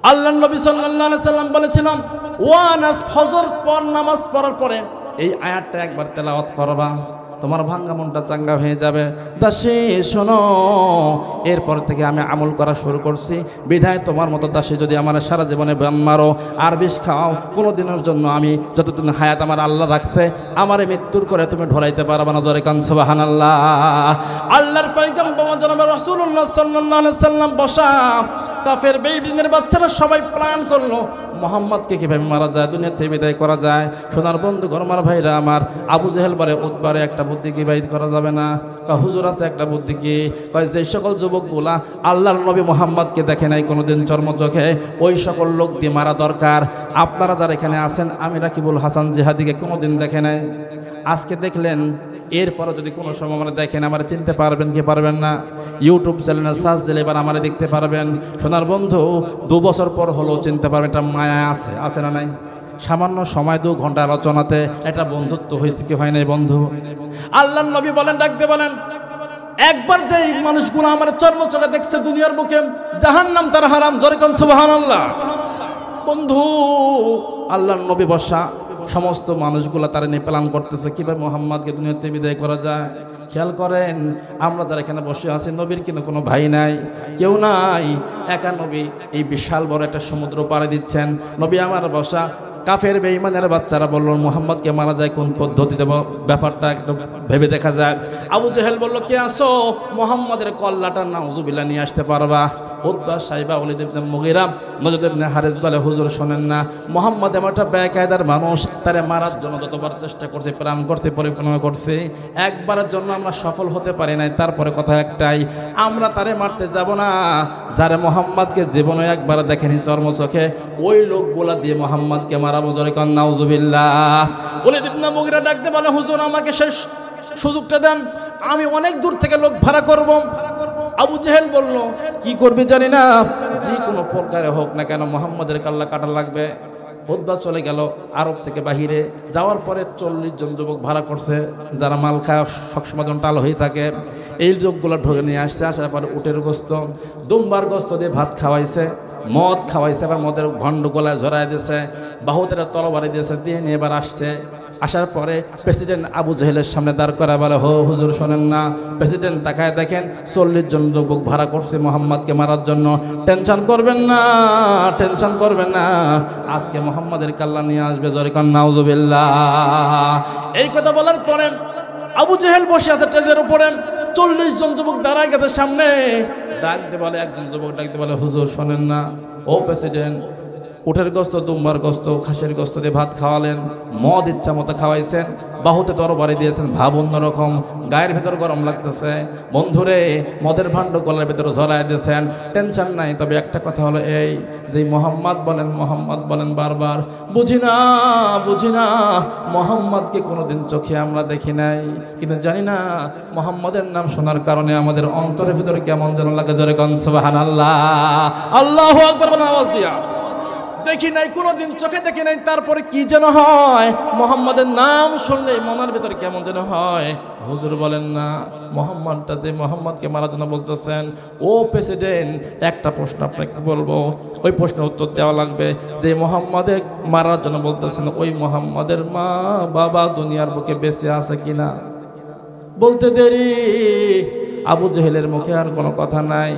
আল্লাহর নবী সাল্লাল্লাহু আলাইহি সাল্লাম বলেছিলাম, ওয়ানাস ফজর পর নামাজ পড়ার পরে এই আয়াতটা একবার তেলাওয়াত করবা, তোমার ভাঙ্গা মনটা চাঙ্গা হয়ে যাবে। দাসী শোনো, এরপর থেকে আমি আমল করা শুরু করছি, বিধায় তোমার মতো দাসী যদি আমার সারা জীবনে বান মারো আর বিষ খাও, কোনো দিনের জন্য আমি যতদিন হায়াত আমার আল্লাহ রাখছে আমারে মৃত্যুর করে তুমি ঢোরাইতে পারবা না। জোরে কান সুবহানাল্লাহ। আল্লাহর পয়গম্বর জনাব রাসূলুল্লাহ সাল্লাল্লাহু আলাইহি সাল্লাম বসা, কাফের বেঈমানের বাচ্চারা সবাই প্ল্যান করলো মোহাম্মদকে কিভাবে মারা যায়, দুনিয়া থেকে বিদায় করা যায়। সোনার বন্ধু গরমার ভাইরা আমার, আবু জেহেল বারে উতবারে একটা বুদ্ধি কি বাইর করা যাবে না? হুজুর আছে একটা বুদ্ধি কি, কয় যে সকল যুবকগুলা আল্লাহর নবী মোহাম্মদকে দেখে নাই কোনোদিন চর্মচোখে, ওই সকল লোক দিয়ে মারা দরকার। আপনারা যারা এখানে আছেন, আমি রাকিবুল হাসান জিহাদিকে কোনোদিন দেখে নাই, আজকে দেখলেন, এরপরে যদি কোনো সময় আমরা দেখেন আমার চিনতে পারবেন কি পারবেন না? ইউটিউব চ্যানেলে সার্চ দিলে এবার আমার দেখতে পারবেন। সোনার বন্ধু 2 বছর পর হলেও চিনতে পারবেন, একটা মায়া আছে, আছে না নাই? সামান্য সময় 2 ঘন্টা আলোচনাতে একটা বন্ধুত্ব হয়েছে কি হয় নাই বন্ধু? আল্লাহর নবী বলেন, ডাকতে বলেন, একবার যে মানুষগুলো আমার চর্মচোখে দেখছে দুনিয়ার বুকে, জাহান্নাম তার হারাম। জোরে কোন সুবহানাল্লাহ। বন্ধু, আল্লাহর নবী বসা, সমস্ত মানুষগুলো তারা নিয়ে প্ল্যান করতেছে কিভাবে মোহাম্মদকে দুনিয়াতে বিদায় করা যায়। খেয়াল করেন, আমরা যারা এখানে বসে আছি, নবীর কিন্তু কোনো ভাই নাই, কেউ নাই, একা নবী এই বিশাল বড় একটা সমুদ্র পাড়ে দিচ্ছেন। নবী আমার বসা, কাফের বেঈমানের বাচ্চারা বলল মোহাম্মদকে মারা যায় কোন পদ্ধতিতে, ব্যাপারটা একটু ভেবে দেখা যায়। আবু জেহেল বলল, কে আসো, মোহাম্মদের কল্লাটা নাউজুবিল্লাহ নিয়ে আসতে পারবা? উতবা, সাইবা, ওয়ালিদ ইবনে মুগীরা, নজদ ইবনে হারিস বলে, হুজুর শোনেন না, মোহাম্মদ এমন একটা বেকায়দার মানুষ, তারে মারার জন্য যতবার চেষ্টা করছে, প্ল্যান করছে, পরিকল্পনা করছে, একবারের জন্য আমরা সফল হতে পারি নাই। তারপরে কথা একটাই, আমরা তারে মারতে যাব না যারে মোহাম্মদকে জীবনে একবার দেখেনি চর্মচোখে, ওই লোকগুলা দিয়ে মোহাম্মদকে মারাবো। জোরে কান নাউজুবিল্লাহ। ওয়ালিদ ইবনে মুগীরা ডাকতে বলে, হুজুর আমাকে সেই সুযোগটা দেন, আমি অনেক দূর থেকে লোক ভাড়া করব। আবু জেহেল বলল, কি করবে জানি না, যে কোনো প্রকারে হোক না কেন মোহাম্মদের কাল্লা কাটা লাগবে। উতবা চলে গেল আরব থেকে বাহিরে, যাওয়ার পরে 40 জন যুবক ভাড়া করছে, যারা মাল খায় সবসময় টাল হয়ে থাকে, এই লোকগুলো ঢোকে নিয়ে আসছে। আসার পরে উটের গোস্ত, দুম্বার গোস্ত দিয়ে ভাত খাওয়াইছে, মদ খাওয়াইছে, আবার মদের ভণ্ড গলায় ঝরাই দিয়েছে, বাহুতের তরবারি দিয়েছে, দিয়ে নিয়ে এবার আসছে। আসার পরে প্রেসিডেন্ট আবু জেহেলের সামনে দাঁড় করা বলে, হুজুর শোনেন না, প্রেসিডেন্ট তাকায় দেখেন 40 জন যুবক ভাড়া করছে মোহাম্মদকে মারার জন্য, টেনশন করবেন না, টেনশন করবেন না, আজকে মোহাম্মদের কাল্লা নিয়ে আসবে। জোরে কান নাউজুবিল্লাহ। এই কথা বলার পরে আবু জেহেল বসে আছে স্টেজের উপরে, 40 জন যুবক দাঁড়ায় গেছে সামনে। ডাকতে বলে, একজন যুবক ডাকতে বলে, হুজুর শোনেন না, ও প্রেসিডেন্ট, উটের গোস্ত, দুম্বার গোস্ত, খাসির গোস্ত দিয়ে ভাত খাওয়ালেন, মদ ইচ্ছা মতো খাওয়াইছেন, বাহুতে তরবারি দিয়েছেন, ভাব অন্যরকম, গায়ের ভেতর গরম লাগতেছে, বন্ধুরে মদের ভাণ্ড গলার ভেতরে ঝরাই দিয়েছেন, টেনশন নাই। তবে একটা কথা হলো এই, যে মোহাম্মদ বলেন বারবার, বুঝি না মোহাম্মদকে কোনোদিন চোখে আমরা দেখি নাই, কিন্তু জানি না মোহাম্মদের নাম শোনার কারণে আমাদের অন্তরের ভিতরে কেমন যেন লাগে। জোরে কোন সুবহানাল্লাহ। আল্লাহু আকবার বলে আওয়াজ দিয়া। দেখি নাই, কোনোদিন চোখে দেখি নাই, তারপরে কি যেন হয়, মোহাম্মদের নাম শুনলে মনের ভিতরে কেমন যেন হয়। হুজুর বলেন না, মোহাম্মদটা যে মোহাম্মদকে মারার জন্য বলতেছেন, ও প্রেসিডেন্ট, একটা প্রশ্ন আপনাকে বলবো, ওই প্রশ্নের উত্তর দেওয়া লাগবে। যে মোহাম্মদের মারার জন্য বলতেছেন, ওই মোহাম্মদের মা বাবা দুনিয়ার বুকে বেঁচে আছে কিনা? বলতে দেরি, আবু জেহেলের মুখে আর কোনো কথা নাই।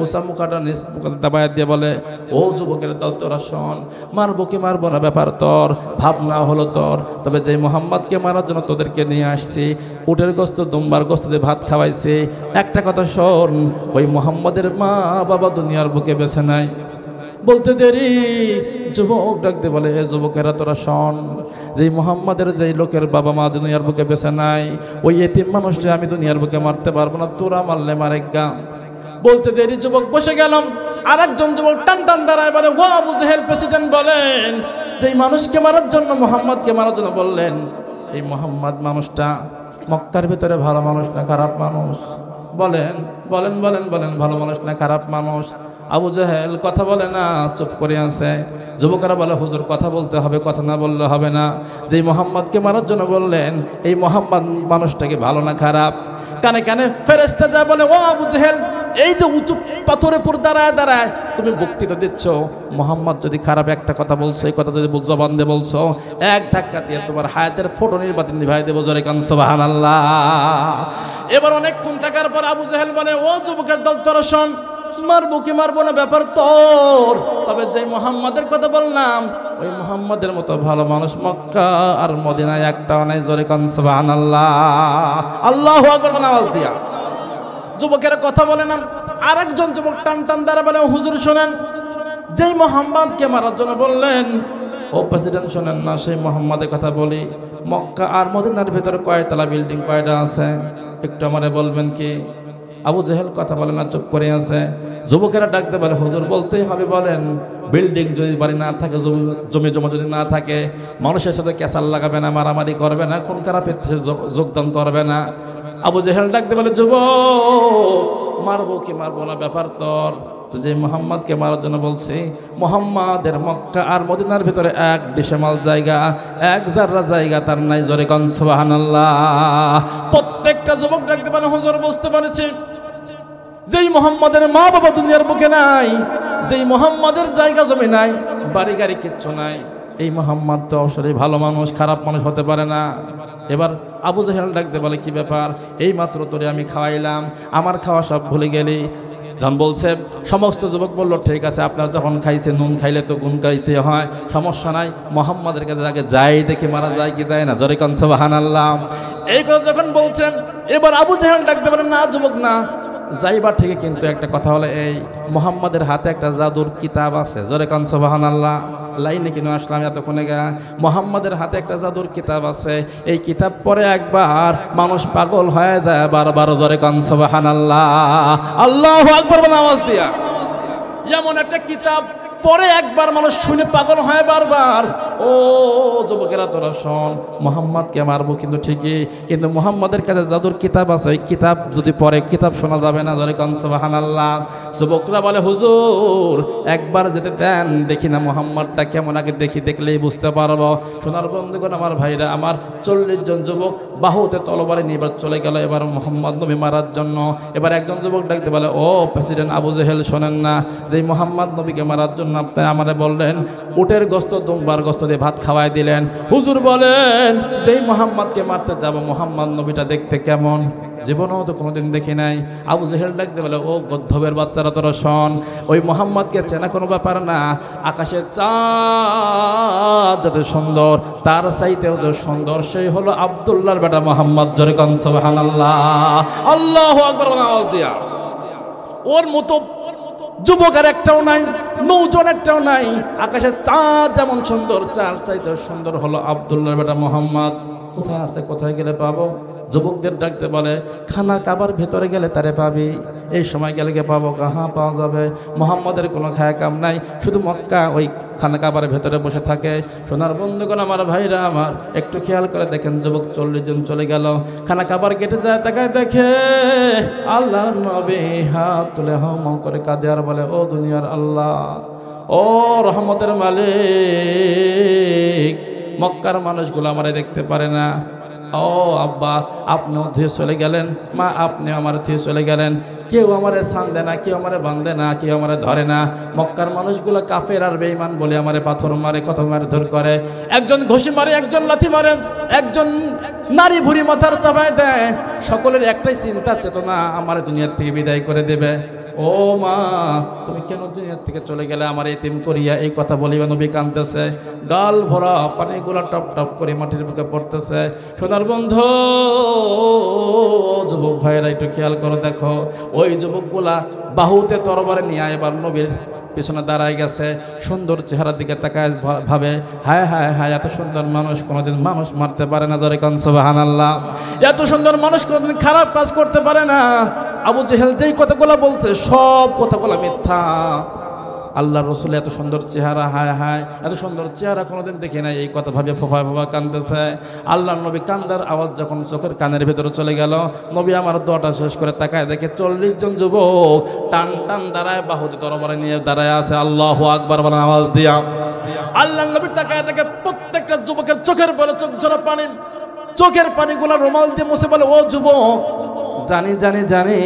ওসা মুখাটা নিজ দাবায় দিয়ে বলে, ও যুবকের দল, তোরা শোন, মারবো কি মারবো না ব্যাপার তোর, ভাবনা হলো তোর, তবে যে মোহাম্মদকে মারার জন্য তোদেরকে নিয়ে আসছি, উটের গোস্ত, দুম্বার গোস্ত দিয়ে ভাত খাওয়াইছে, একটা কথা শোন, ওই মোহাম্মদের মা বাবা দুনিয়ার বুকে বেছে নাই। বলতে দেরি, যুবক ডাকতে বলে, হে যুবকেরা তোরা শোন, যেই মোহাম্মদের যেই লোকের বাবা মা দুনিয়ার বুকে বেছে নাই, ওই এতিম মানুষটা আমি দুনিয়ার বুকে মারতে পারবো না, তোরা মারলে মারেগা। বলতে দেরি, যুবক বসে গেলাম। আর একজন যুবক টান টান দাঁড়ায় বলে, ও আবু জেহেল, প্রেসিডেন্ট বলেন, যেই মানুষকে মারার জন্য মোহাম্মদকে মারার জন্য বললেন, এই মোহাম্মদ মানুষটা মক্কার ভিতরে ভালো মানুষ না খারাপ মানুষ? বলেন বলেন বলেন বলেন, ভালো মানুষ না খারাপ মানুষ? আবু জেহেল কথা বলে না, চুপ করে আছে। যুবকেরা বলে, হুজুর কথা বলতে হবে, কথা না বললে হবে না। যেই মোহাম্মদকে মারার জন্য বললেন, এই মোহাম্মদ মানুষটাকে ভালো না খারাপ? কানে কানে ফেরেশতা যায় বলে, ও আবু জেহেল, এই যে উঁচু পাথরের উপর দাঁড়ায় দাঁড়ায় তুমি বক্তৃতা দিচ্ছ, মোহাম্মদ যদি খারাপ একটা কথা বলছো, এই কথা যদি জবান দিয়ে বলছো, এক ধাক্কা দিয়ে তোমার হায়াতের ফটো নির্বাচন নিভাই দেবো, জোরে কান সুবহানাল্লাহ। এবার অনেকক্ষণ থাকার পর আবু জেহেল বলে, ও যুবকের দল, তোরা শোন, মারবো কি মারবো না ব্যাপার তোর, তবে যে মোহাম্মদের কথা বললাম ওই মোহাম্মদের মতো ভালো মানুষ মক্কা আর মদিনায় একটাও নাই, জোরে কান সুবহানাল্লাহ। আল্লাহু আকবার আওয়াজ দিয়া। যুবকের কথা বলে না, আরেকজন যুবক টান টান দ্বারা বলে, হুজুর শোনেন, যেই মোহাম্মদকে মারার জন্য বললেন, ও প্রেসিডেন্ট শোনেন না, সেই মোহাম্মদের কথা বলি, মক্কা আর মদিনার ভিতরে কয়তলা বিল্ডিং কয়টা আছে একটু আমারে বলবেন কি? আবু জেহেল কথা বলে না, চুপ করে আছে। যুবকেরা ডাকতে পারে, হুজুর বলতেই হবে, বলেন। বিল্ডিং যদি বাড়ি না থাকে, জমি জমা যদি না থাকে, মানুষের সাথে ক্যাসাল লাগাবে না, মারামারি করবে না, খুন খারাপের যোগদান করবে না। আবু জেহেল ডাকতে বলে, যুবক, মারবো কি মারবো না ব্যাপার তোর, যে মোহাম্মদকে মারার জন্য বলছি, মোহাম্মদের মক্কা আর মদিনার ভিতরে এক ডিসেমাল জায়গা, এক জাররা জায়গা তার নাই, জোরে কান সুবহানাল্লাহ। প্রত্যেকটা যুবক ডাকতে পারে, হুজুর বুঝতে পারছি, যেই মোহাম্মদের মা বাবা দুনিয়ার বুকে নাই, যেই মোহাম্মদের জায়গা জমি নাই, বাড়ি গাড়ি কিচ্ছু নাই, এই মোহাম্মদ তো অবশ্যই ভালো মানুষ, খারাপ মানুষ হতে পারে না। এবার আবু জেহেল ডাকতে বলে, কি ব্যাপার, এই মাত্র তোরে আমি খাওয়াইলাম, আমার খাওয়া সব ভুলে গেলি? যখন বলছে, সমস্ত যুবক বলল, ঠিক আছে, আপনার যখন খাইছে, নুন খাইলে তো গুণ গাইতে হয়, সমস্যা নাই, মোহাম্মদের কাছে আগে যাই, দেখি মারা যায় কি যায় না, জোরে কান সুবহানাল্লাহ। এই কথা যখন বলছেন, এবার আবু জেহেল ডাকতে পারে, না যুবক না, যাইবা ঠিকই, কিন্তু একটা কথা হলো, এই মোহাম্মদের হাতে একটা জাদুর কিতাব আছে, জোরে কান সুবহানাল্লাহ। লাইনে কিনে আসলাম এতক্ষণে গা, মোহাম্মদের হাতে একটা জাদুর কিতাব আছে, এই কিতাব পড়ে একবার মানুষ পাগল হয়ে যায় বারবার, জোরে কান সুবহানাল্লাহ। আল্লাহু আকবার বলে আওয়াজ দিয়া। এমন একটা কিতাব পরে একবার মানুষ শুনে পাগল হয় বারবার। ও যুবকেরা, তোরা শোন, মোহাম্মদকে মারবো কিন্তু ঠিকই, কিন্তু মোহাম্মদের কাছে জাদুর কিতাব আছে, ওই কিতাব যদি পরে, কিতাব শোনা যাবে না, জোরে কান সুবহানাল্লাহ। যুবকরা বলে, হুজুর একবার যেতে দেন, দেখি না মোহাম্মদটা কেমন, আগে দেখি, দেখলেই বুঝতে পারবো। সোনার বন্ধুগণ, আমার ভাইরা আমার, 40 জন যুবক বাহুতে তলবারে নিয়ে এবার চলে গেল এবার মোহাম্মদ নবী মারার জন্য। এবার একজন যুবক ডাকতে বলে, ও প্রেসিডেন্ট আবু জেহেল, শোনেন না, যে মোহাম্মদ নবীকে মারার জন্য আপনি আমারে বললেন, উটের গোস্ত, দুম্বার গোস্ত দিয়ে ভাত খাওয়াই দিলেন, হুজুর বলেন, যেই মোহাম্মদকে মারতে যাব, মোহাম্মদ নবীটা দেখতে কেমন? জীবনেও তো কোনোদিন দেখি নাই। আবু জেহেল ডাকতে বলে, ও গদ্ধবের বাচ্চারা, তোরা শোন, ওই মোহাম্মদকে চেনা কোনো ব্যাপার না, আকাশের চাঁদ যত সুন্দর, তার চাইতেও যে সুন্দর সেই হলো আব্দুল্লাহর বেটা মোহাম্মদ, জোরে কান সুবহানাল্লাহ। আল্লাহু আকবার আওয়াজ দিয়া। ওর মতো যুবক আর একটাও নাই, নৌজন একটাও নাই, আকাশের চাঁদ যেমন সুন্দর, চার চাইতেও সুন্দর হলো আব্দুল্লাহর বেটা মোহাম্মদ। কোথায় আছে, কোথায় গেলে পাবো? যুবকদের ডাকতে বলে, খানা কাবার ভেতরে গেলে তারে পাবি, এই সময় গেলে পাবো, কাহা পাওয়া যাবে? মোহাম্মদের কোনো খায়া কাম নাই, শুধু মক্কা ওই খানা কাবার ভেতরে বসে থাকে। সোনার বন্ধুগণ, আমার ভাইরা আমার, একটু খেয়াল করে দেখেন, যুবক 40 জন চলে গেল, খানা কাবার গেটে যায়, তাকায় দেখে আল্লাহর নবী হাত তুলে হাম করে কাঁদে আর বলে, ও দুনিয়ার আল্লাহ, ও রহমতের মালিক, মক্কার মানুষগুলো আমারে দেখতে পারে না। ও আব্বা, আপনিও ধুয়ে চলে গেলেন, মা আপনি আমার ধুয়ে চলে গেলেন, কেউ আমারে ছান দেয় না, কেউ আমারে বাঁধে না, কেউ আমারে ধরে না। মক্কার মানুষগুলো কাফের আর বেঈমান বলে আমারে পাথর মারে, কত মারধর করে, একজন ঘুষি মারে, একজন লাথি মারে, একজন নারী ভুড়ি মাথার চাপায় দেয়। সকলের একটাই চিন্তা চেতনা, আমার দুনিয়ার থেকে বিদায় করে দেবে। ও মা, তুমি কেন দুনিয়ার থেকে চলে গেলে আমার এতিম করিয়া? এই কথা বলিবা নবী কাঁদতেছে, গাল ভরা পানিগুলা টপ টপ করে মাটির বুকে পড়তেছে। সোনার বন্ধু, যুবক ভাইয়েরা একটু খেয়াল করো, দেখো ওই যুবকগুলা বাহুতে তরবারে নিয়ে এবার নবীর পিছনে দাঁড়ায় গেছে, সুন্দর চেহারার দিকে তাকায় ভাবে, হায় হায় হায়, এত সুন্দর মানুষ কোনোদিন মানুষ মারতে পারে না, জোরে কান সুবহানাল্লাহ। এত সুন্দর মানুষ কোনোদিন খারাপ কাজ করতে পারে না। আবু জেহেল যেই কথাগুলো বলছে সব কথাগুলো মিথ্যা। আল্লাহ রসুল এত সুন্দর চেহারা, হায় হায়, এত সুন্দর চেহারা কোনোদিন দেখি নাই, এই কথা ভাবে ফোফা ফোফা কাঁদতেছে। আল্লাহ নবী কান্দার আওয়াজ যখন চোখের কানের ভেতরে চলে গেল, নবী আমার দোয়াটা শেষ করে তাকায় দেখে 40 জন যুবক টান টান দাঁড়ায়, বাহুতে তরবারি নিয়ে দাঁড়ায় আছে। আল্লাহু আকবার বলে আওয়াজ দিয়া আল্লাহ নবী তাকায় দেখে প্রত্যেকটা যুবকের চোখের পরে চোখ ঝরা পানি, চোখের পানিগুলো রুমাল দিয়ে মুছে বলে, ও যুবক, জানি জানি জানি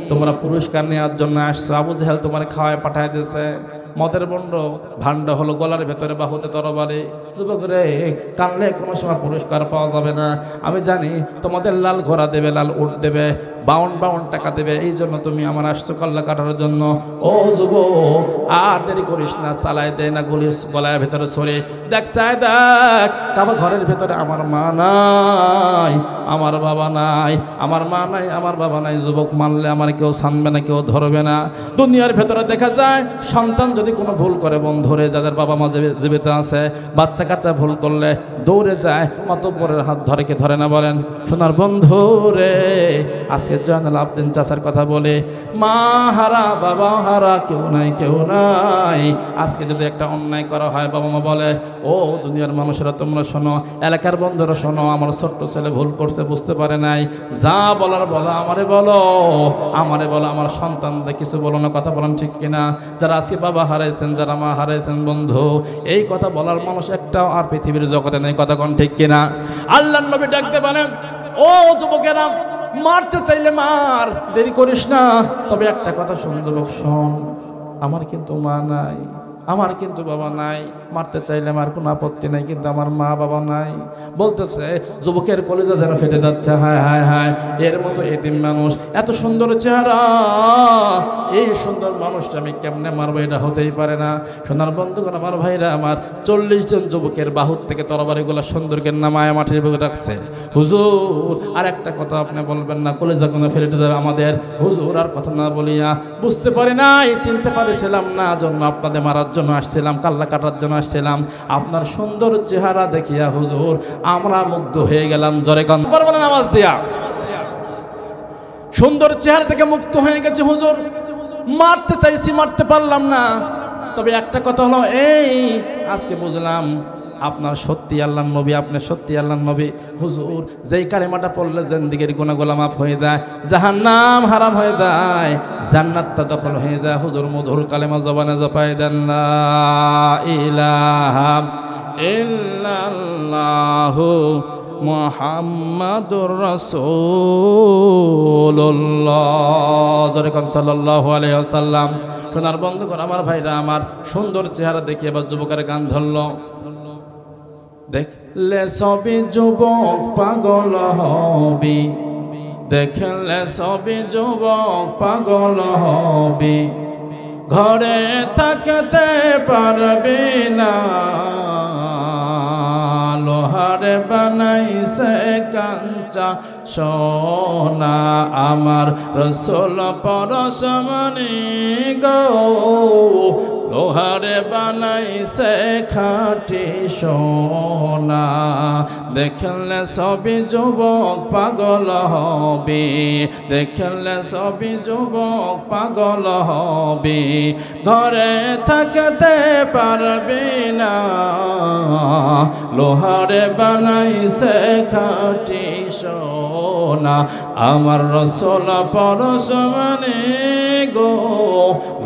তোমরা পুরস্কার নেওয়ার জন্য আসছো। আবু জেহেল তোমার খাওয়ায় পাঠায় দিয়েছে মদের ভাণ্ড হলো গলার ভেতরে বাহুতে তরবারি। যুবক রে, কানলে কোনো সময় পুরস্কার পাওয়া যাবে না। আমি জানি তোমাদের লাল ঘোড়া দেবে, লাল উট দেবে, 52 টাকা দেবে, এই জন্য তুমি আমার আসছো কল্লা কাটার জন্য। ও যুবক, আর দেরি করিস না, চালাই দে না গুলি গলার ভেতরে সরে দেখ, চাই দেখ কাবা ঘরের ভেতরে আমার মা নাই, আমার বাবা নাই, আমার মা নাই, আমার বাবা নাই। যুবক, মানলে আমার কেউ ছানবে না, কেউ ধরবে না। দুনিয়ার ভেতরে দেখা যায় সন্তান যদি কোনো ভুল করে, বন্ধুরে যাদের বাবা মা জীবিত আছে, বাচ্চা কাচ্চা ভুল করলে দৌড়ে যায়, মাতব্বরের হাত ধরে, কে ধরে না বলেন? সোনার বন্ধুরে, আজকে জয়নাল আবদিন চাচার কথা বলে, মা হারা বাবা হারা কেউ নাই, কেউ নাই। আজকে যদি একটা অন্যায় করা হয়, বাবা মা বলে, ও দুনিয়ার মানুষেরা তোমরা শোনো, এলাকার বন্ধুরা শোনো, আমার ছোট্ট ছেলে ভুল করছে, বুঝতে পারে নাই, যা বলার বলো, আমারে বলো, আমারে বলো, আমার সন্তানদের কিছু বলো না। কথা বলেন ঠিক কিনা? যারা আজকে বাবা হারাইছেন, যারা মা হারাইছেন, বন্ধু, এই কথা বলার মানুষ একটাও আর পৃথিবীর জগতে নেই। কথা কোন ঠিক কিনা? আল্লাহর নবী ডাকতে বলেন, ও যুবকেরা, মারতে চাইলে মার, দেরি করিস না। তবে একটা কথা শুন যুবক, শোন, আমার কিন্তু মা নাই, আমার কিন্তু বাবা নাই। মারতে চাইলে আমার কোনো আপত্তি নাই, কিন্তু আমার মা বাবা নাই। বলতেছে যুবকের কলিজা যেন ফেটে যাচ্ছে। হায় হায় হায়, এর মতো এতিম মানুষ, এত সুন্দর চেহারা, এই সুন্দর মানুষটা আমি কেমনে মারবো? এটা হতেই পারে না। সোনার বন্ধুগণ, আমার ভাইরা আমার, 40 জন যুবকের বাহুর থেকে তরবারিগুলো সুন্দরকে নামায় মাটির বুকে রাখছে। হুজুর, আর একটা কথা আপনি বলবেন না, কলিজা কোনো ফেটে যাবে আমাদের? হুজুর, আর কথা না বলিয়া বুঝতে পারি নাই, চিনতে পারিছিলাম না, জন্য আপনাদের মারার জন্য আসছিলাম, কাল্লা কাটার জন্য আসছিলাম। আপনার সুন্দর চেহারা দেখিয়া হুজুর আমরা মুগ্ধ হয়ে গেলাম। জোরে কান পারবেন না আওয়াজ দিয়া? সুন্দর চেহারা থেকে মুক্ত হয়ে গেছে হুজুর। মারতে চাইছি, মারতে পারলাম না। তবে একটা কথা হলো এই, আজকে বুঝলাম আপনার সত্যি আল্লাহর নবী, আপনি সত্যি আল্লাহর নবী। হুজুর, যেই কালেমাটা পড়লে জিন্দেগির গুনাহগুলো মাফ হয়ে যায়, জাহান্নাম হারাম হয়ে যায়, জান্নাতটা দখল হয়ে যায়। হুজুর মধুর কালেমা জবানে জপাই দেন, লা ইলাহা ইল্লাল্লাহু মুহাম্মাদুর রাসূলুল্লাহ, জোরে কোন সাল্লাল্লাহু আলাইহি ওয়াসাল্লাম। সোনার বন্ধুগণ, আমার ভাইরা আমার, সুন্দর চেহারা দেখে এবার যুবকের গান ধরলো। দেখলে সবই যুবক পাগল হবি, দেখলে সবই যুবক পাগল হবি, ঘরে থাকতে পারবি না, লোহার বানাইছে কাঞ্চা সোনা, আমার রসুল পরশমণি গো, লোহারে বানাইছে খাঁটি সোনা, দেখলে সবই যুবক পাগল হবি, দেখলে সবই যুবক পাগল হবি, ঘরে থাকতে পারবি না, লোহারে বানাইছে খাঁটি সোনা, আমার রসুল পরশমণি গো,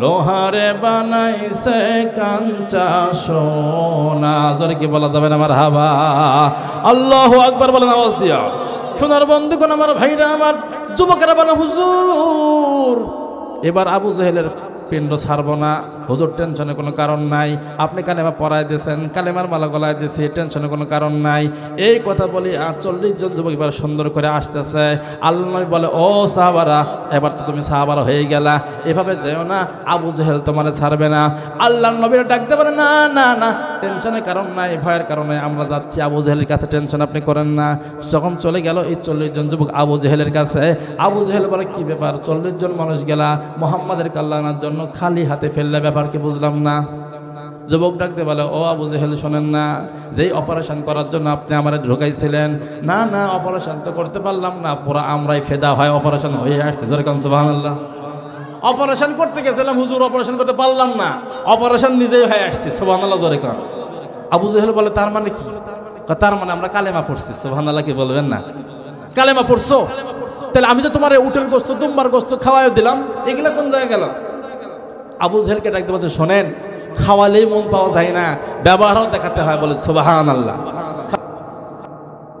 লোহারে বানাইছে কাঞ্চা সোনা। জোরে কি বলা যাবে না? আমার হাবা আল্লাহু আকবার বলেন আওয়াজ দিয়া। সোনার বন্ধুগণ, আমার ভাইরা আমার, যুবকেরা বলে, হুজুর এবার আবু জেহেলের পিণ্ড ছাড়বো না। হুজুর, টেনশনে কোনো কারণ নাই, আপনি কালেমা পড়াই দিয়েছেন, কালেমার মালা গলায় দিয়েছি, টেনশনে কোনো কারণ নাই। এই কথা বলি 40 জন যুবক এবার সুন্দর করে আসতেছে। আল্লাহ নবী বলে, ও সাহাবারা, এবার তো তুমি সাহাবারা হয়ে গেলা, এভাবে যেও না, আবু জেহেল তোমারে ছাড়বে না। আল্লাহ নবীর ডাকতে পারে, না না না, টেনশনের কারণ নাই, ভয়ের কারণে আমরা যাচ্ছি আবু জেহেলের কাছে, টেনশন আপনি করেন না। যখন চলে গেল এই 40 জন যুবক আবু জেহেলের কাছে, আবু জেহেল বলে, কি ব্যাপার, 40 জন মানুষ গেলা মোহাম্মদের কাল্লানার জন্য, খালি হাতে ফেললে ব্যাপার কি? বুঝলাম না। যুবক ডাকতে বলে, ও আবু জেহেল, শোনেন না, যেই অপারেশন করার জন্য আপনি আমার ঢুকাইছিলেন, না না, অপারেশন তো করতে পারলাম না, পুরো আমরাই ফেদা হয়, অপারেশন হয়ে আসছে। যেরকম সুবহানাল্লাহ, অপারেশন করতে গেছিলাম হুজুর, অপারেশন করতে পারলাম না, অপারেশন নিজেই হয়ে আসছে। সুবহানাল্লাহ, জোরে কর। আবু জেহেল বলে, তার মানে কি? তার মানে আমরা কালেমা পড়ছি। সুবহানাল্লাহ কি বলবেন না? কালেমা পড়ছো, তাহলে আমি যে তোমার উটের গোস্ত, দুম্বার গোস্ত খাওয়াই দিলাম, এগুলা কোন জায়গায় গেল? আবু জেহেলকে ডাকতে বলছে, শোনেন, খাওয়ালেই মন পাওয়া যায় না, ব্যবহারও দেখাতে হয়। বলে সুবহানাল্লাহ।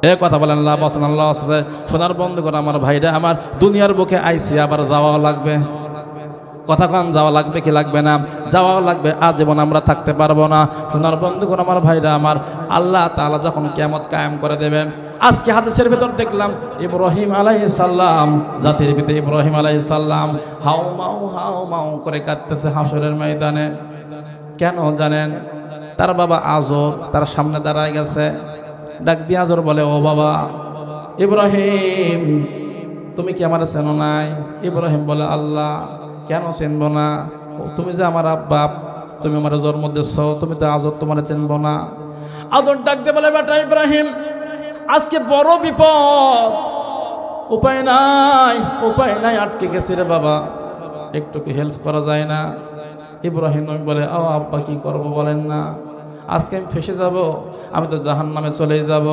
এ কথা বলেন আল্লাহ বসেন আল্লাহ আছে। সোনার বন্ধুগণ আমার ভাইরা আমার, দুনিয়ার বুকে আইসি আবার যাওয়াও লাগবে। কথা কন, যাওয়া লাগবে কি লাগবে না? যাওয়াও লাগবে, আজীবন আমরা থাকতে পারবো না। সোনার বন্ধুগণ আমার ভাইরা আমার, আল্লাহ তাআলা যখন কিয়ামত কায়েম করে দেবেন, আজকে হাদিসের ভেতর দেখলাম ইব্রাহিম আলাইহিস সালাম, জাতির পিতা ইব্রাহিম আলাইহিস সালাম হাউ মাউ করে কাঁদতেছে হাসরের ময়দানে। কেন জানেন? তার বাবা আজর তার সামনে দাঁড়ায় গেছে। ডাক দিয়ে আজর বলে, ও বাবা ইব্রাহিম, তুমি কি আমার চেনো নাই? ইব্রাহিম বলে, আল্লাহ কেন চিনব না? তুমি যে আমার আব্বা, তুমি আমার জন্ম দিয়েছ, তুমি তো আজর তোমার চিনব না। আজর ডাক দিয়ে বলে, বেটা ইব্রাহিম, আজকে বড় বিপদ, উপায় নাই, আটকে গেছি রে বাবা, একটু কি হেল্প করা যায় না? ইব্রাহিম বলে, ও আব্বা কি করব বলেন না, আজকে আমি ফেসে যাব, আমি তো জাহান্নামে চলে যাব।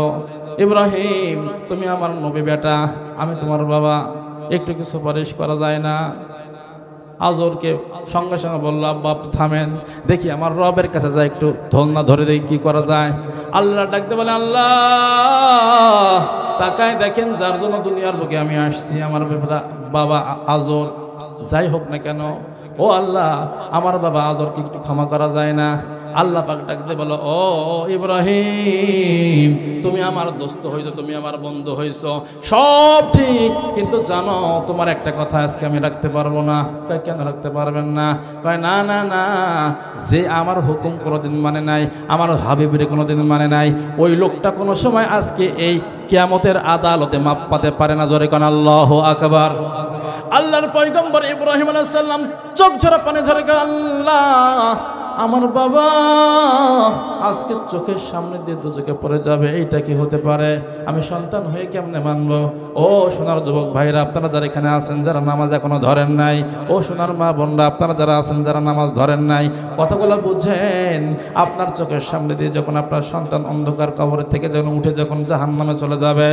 ইব্রাহিম, তুমি আমার নবী বেটা, আমি তোমার বাবা, একটু কিছু সুপারিশ করা যায় না? আজরকে সঙ্গে সঙ্গে বললো, আব্বা থামেন, দেখি আমার রবের কাছে যায়, একটু ধলনা ধরে দেখি কি করা যায়। আল্লাহ ডাকতে বলে, আল্লাহ তাকায় দেখেন যার জন্য দুনিয়ার বুকে আমি আসছি, আমার বাবা আজর, যাই হোক না কেন, ও আল্লাহ আমার বাবা আজরকে একটু ক্ষমা করা যায় না? আল্লাহ পাক ডাকতে বলো, ও ইব্রাহিম, তুমি আমার দোস্ত হইছো, তুমি আমার বন্ধু হইছো, সব ঠিক, কিন্তু জানো তোমার একটা কথা আজকে আমি রাখতে পারবো না। কয় কেন রাখতে পারবেন না? কয় না না না, যে আমার হুকুম কোনোদিন মানে নাই, আমার হাবিবের কোনোদিন মানে নাই, ওই লোকটা কোনো সময় আজকে এই কিয়ামতের আদালতে মাপ পাতে পারে না। জোরে কোন আল্লাহু আকবার। আল্লাহর পয়গম্বর ইব্রাহিম আলাইহিস সালাম চোখ ঝরা পানি ধরে, আল্লাহ আমার বাবা আজকে চোখের সামনে দিয়ে দুজকে পড়ে যাবে, এইটা কি হতে পারে? আমি সন্তান হয়ে কেমনে মানবো? ও সোনার যুবক ভাইরা, আপনারা যারা এখানে আছেন, যারা নামাজ এখনো ধরেন নাই, ও সোনার মা বোনরা, আপনারা যারা আছেন, যারা নামাজ ধরেন নাই, কথাগুলো বুঝেন। আপনার চোখের সামনে দিয়ে যখন আপনার সন্তান অন্ধকার কবরের থেকে যখন উঠে যখন জাহান্নামে চলে যাবে,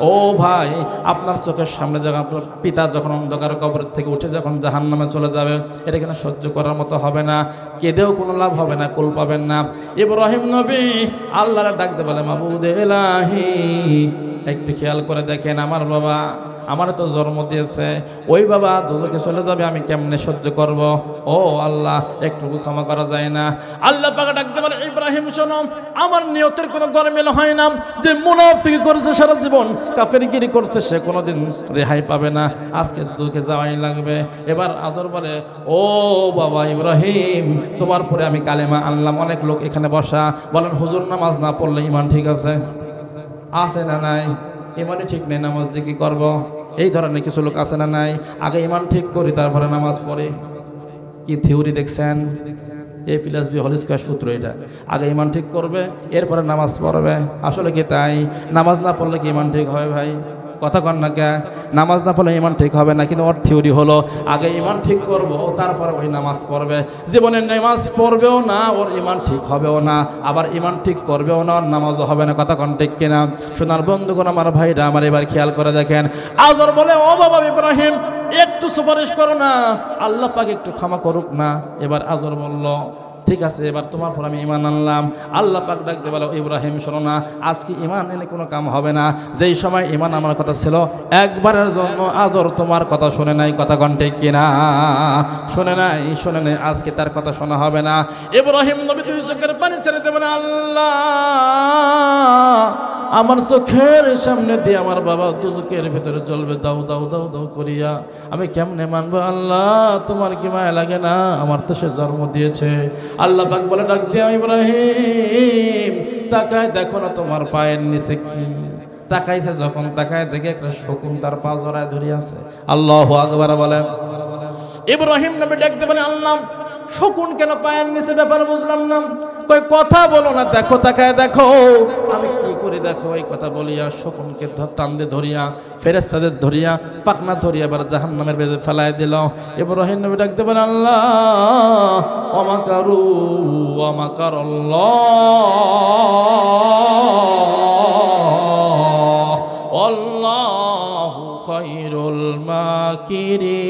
ও ভাই আপনার চোখের সামনে যখন আপনার পিতা যখন অন্ধকার কবরের থেকে উঠে যখন জাহান্নামে চলে যাবে, এটা এখানে সহ্য করার মতো হবে না, কেঁদেও কোনো লাভ হবে না, কুল পাবেন না। ইব্রাহিম নবী আল্লাহর ডাকতে বলে, মাবুদ ইলাহি, একটু খেয়াল করে দেখেন, আমার বাবা আমার তো জন্ম দিয়েছে, ওই বাবা দুজকে চলে যাবে, আমি কেমনে সহ্য করব? ও আল্লাহ একটু ক্ষমা করা যায় না? আল্লাহ পাক ডাকতে বলে, ইব্রাহিম শোনো, আমার নিয়তের কোনো গরমিল হয় না। যে মুনাফিক করেছে সারা জীবন, কাফেরগিরি করছে, সে কোনোদিন রেহাই পাবে না, আজকে দুজকে যাওয়াই লাগবে। এবার আজর বলে, ও বাবা ইব্রাহিম, তোমার পরে আমি কালেমা আনলাম। অনেক লোক এখানে বসা বলেন, হুজুর নামাজ না পড়লে ইমান ঠিক আছে? আছে না নাই? ইমানই ঠিক নেই, নামাজ দিয়ে কি করবো? এই ধরনের কিছু লোক আছে না নাই? আগে ইমান ঠিক করি তারপরে নামাজ পড়ি। কি থিওরি দেখছেন? A+B² সূত্র এটা। আগে ইমান ঠিক করবে, এরপরে নামাজ পড়বে। আসলে কি তাই? নামাজ না পড়লে কি ইমান ঠিক হয় ভাই? কথা কন না কে? নামাজ না পড়লে ইমান ঠিক হবে না, কিন্তু ওর থিওরি হলো আগে ইমান ঠিক করব, তারপরে ওই নামাজ পড়বে। জীবনে নামাজ পড়বেও না, ওর ইমান ঠিক হবেও না, আবার ইমান ঠিক করবেও না, ওর নামাজও হবে না। কথা কন ঠিক কিনা? সোনার বন্ধুগণ আমার ভাইরা আমার, এবার খেয়াল করে দেখেন, আজর বলে, ও বাবা ইব্রাহিম, একটু সুপারিশ করো না, আল্লাহ পাক একটু ক্ষমা করুক না। এবার আজর বলল, ঠিক আছে, এবার তোমার পর আমি ইমান আনলাম। আল্লাহ পাক ডাকতে বলো, ইব্রাহিম শোনো না, আজকে ইমান এনে কোনো কাম হবে না। যেই সময় ইমান আমার কথা ছিল, একবারের জন্য আজর তোমার কথা শুনে নাই। কথা কন ঠিক কিনা? শুনে নাই, আজকে তার কথা শোনা হবে না। ইব্রাহিম নবী দুই চোখের পানি ছেড়ে দেবেন, আল্লাহ আমার চোখের সামনে দিয়ে আমার বাবা দুজকের ভিতরে জ্বলবে, দাও দাও দাও দাও করিয়া, আমি কেমনে মানবো? আল্লাহ তোমার কি মায়া লাগে না? আমার তো সে জন্ম দিয়েছে। আল্লাহ পাক বলে, ডাক দিয়া, ইব্রাহিম তাকায় দেখো না তোমার পায়ের নিচে কি? তাকাইছে যখন, তাকায় দেখে একটা শকুন তার পা জড়ায় ধরে আছে। আল্লাহু আকবার বলে। ইব্রাহিম নবী ডাকতে বলে, আল্লাহ শকুন কেন পায়ের নিচে? ব্যাপার বুঝলাম না। কই কথা বলো না, দেখো, তাকায় দেখো। আমি কি করি দেখো? এই কথা বলিয়া শকুনকে টান দিয়ে ধরিয়া, ফেরেশতাদের ধরিয়া, পাখনা ধরিয়া এবার জাহান্নামের বেজে ফেলায় দিল। ইব্রাহিম নবী ডাকতে বলে, আল্লাহ ওয়ামাকারু ওয়ামাকারাল্লাহ আল্লাহু খায়রুল মাকিরিন।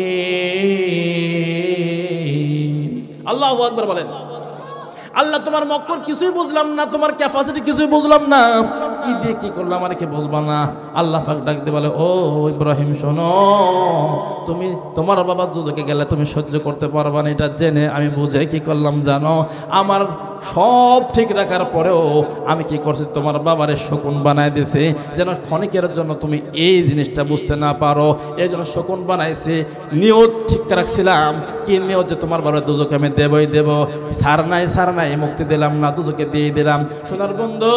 আল্লাহু আকবার বলেন। আল্লাহ তোমার মক্কর কিছুই বুঝলাম না, তোমার ক্যাপাসিটি কিছুই বুঝলাম না, কি দিয়ে কি করলাম আর কি বলবা না। আল্লাহ পাক ডাক দিয়ে বলে, ও ইব্রাহিম শোনো, তুমি তোমার বাবা দুজকে গেলে তুমি সহ্য করতে পারবা না, এটা জেনে আমি বুঝে কি করলাম জানো, আমার সব ঠিক রাখার পরেও আমি কি করছি, তোমার বাবারে শকুন বানাই দিয়েছি, যেন ক্ষণিকের জন্য তুমি এই জিনিসটা বুঝতে না পারো, এই জন্য শকুন বানাইছি। নিয়ত ঠিক রাখছিলাম, কি নিয়ত, যে তোমার বাবার দুজকে আমি দেবই দেব, সার নাই মুক্তি দিলাম না, দুজকে দিয়ে দিলাম। সোনার বন্ধু,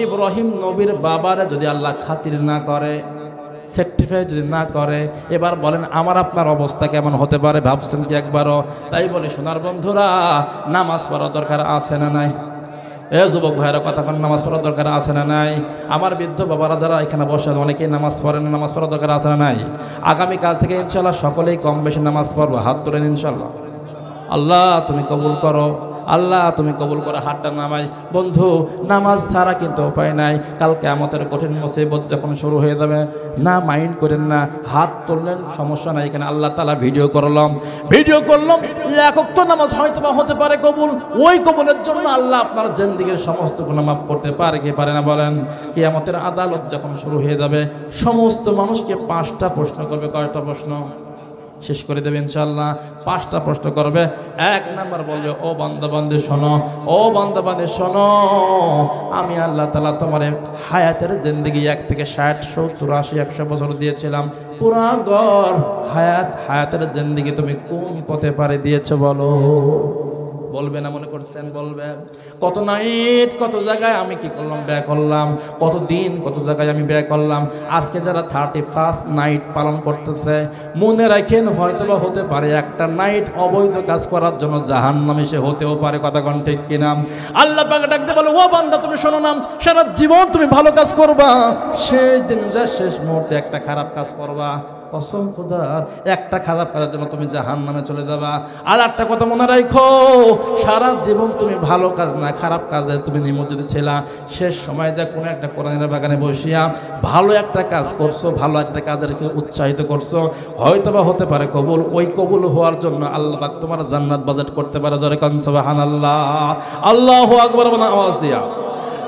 ইব্রাহিম নবীর বাবারে যদি আল্লাহ খাতির না করে, সার্টিফাই যদি না করে, এবার বলেন আমার আপনার অবস্থা কেমন হতে পারে, ভাবছেন কি একবারও? তাই বলে সোনার বন্ধুরা, নামাজ পড়ার দরকার আছে না নাই? এ যুবক ভাইয়েরা কতক্ষণ নামাজ পড়ার দরকার আছে না নাই? আমার বৃদ্ধ বাবারা যারা এখানে বসে অনেকেই নামাজ পড়েন, নামাজ পড়ার দরকার আছে না নাই? আগামীকাল থেকে ইনশাল্লাহ সকলেই কম বেশি নামাজ পড়বো, হাত তোলেন ইনশাল্লাহ। আল্লাহ তুমি কবুল করো, আল্লাহ তুমি কবুল করো, হাতটা নামাই। বন্ধু, নামাজ ছাড়া কিন্তু উপায় নাই। কাল কিয়ামতের কঠিন মুসিবত যখন শুরু হয়ে যাবে, না মাইন্ড করেন না, হাত তুললেন সমস্যা নাই। এখানে আল্লাহ তাআলা ভিডিও করলাম, এক ওয়াক্ত নামাজ হয়তো বা হতে পারে কবুল, ওই কবুলের জন্য আল্লাহ আপনার জিন্দেগীর সমস্ত গুনাহ মাফ করতে পারে কি পারে না বলেন? কিয়ামতের আদালত যখন শুরু হয়ে যাবে, সমস্ত মানুষকে 5টা প্রশ্ন করবে। কয়টা প্রশ্ন? শেষ করে দেবে ইনশাআল্লাহ। 5টা প্রশ্ন করবে। 1 নাম্বার বলবে, ও বান্দা বান্দী শোনো, ও বান্দা বান্দী শোনো, আমি আল্লাহ তাআলা তোমার হায়াতের জিন্দেগি 1 থেকে 60 70 80 100 বছর দিয়েছিলাম, পুরা গড় হায়াতের জিন্দেগি তুমি কোন পথে পারে দিয়েছো বলো? বলবে না মনে করছেন? বলবে। কত নাইট কত জায়গায় আমি কি করলাম, ব্যয় করলাম, কত দিন কত জায়গায় আমি ব্যয় করলাম। আজকে যারা 31st নাইট পালন করতেছে, মনে রাখেন হয়তোবা হতে পারে একটা নাইট অবৈধ কাজ করার জন্য জাহান্নামে সে হতেও পারে। কথা কোন ঠিক কিনা? আল্লাহ পাক ডাকতে বলে, ও বান্দা তুমি শোনো না, সারা জীবন তুমি ভালো কাজ করবা, শেষ দিন যা শেষ মুহূর্তে একটা খারাপ কাজ করবা, কসম খোদা একটা খারাপ কাজের জন্য তুমি জাহান্নামে চলে যাবা। আর একটা কথা মনে রাখো, সারা জীবন তুমি ভালো কাজ না খারাপ কাজে তুমি নিমজ্জিত ছিলা, শেষ সময় যা কোনো একটা কোরআনের বাগানে বসিয়া ভালো একটা কাজ করছো, ভালো একটা কাজের উৎসাহিত করছো, হয়তোবা হতে পারে কবুল। ওই কবুল হওয়ার জন্য আল্লাহ পাক তোমার জান্নাত বাজেট করতে পারে। জোরে কোন সুবহানাল্লাহ, আল্লাহু আকবার বলে আওয়াজ দিয়া।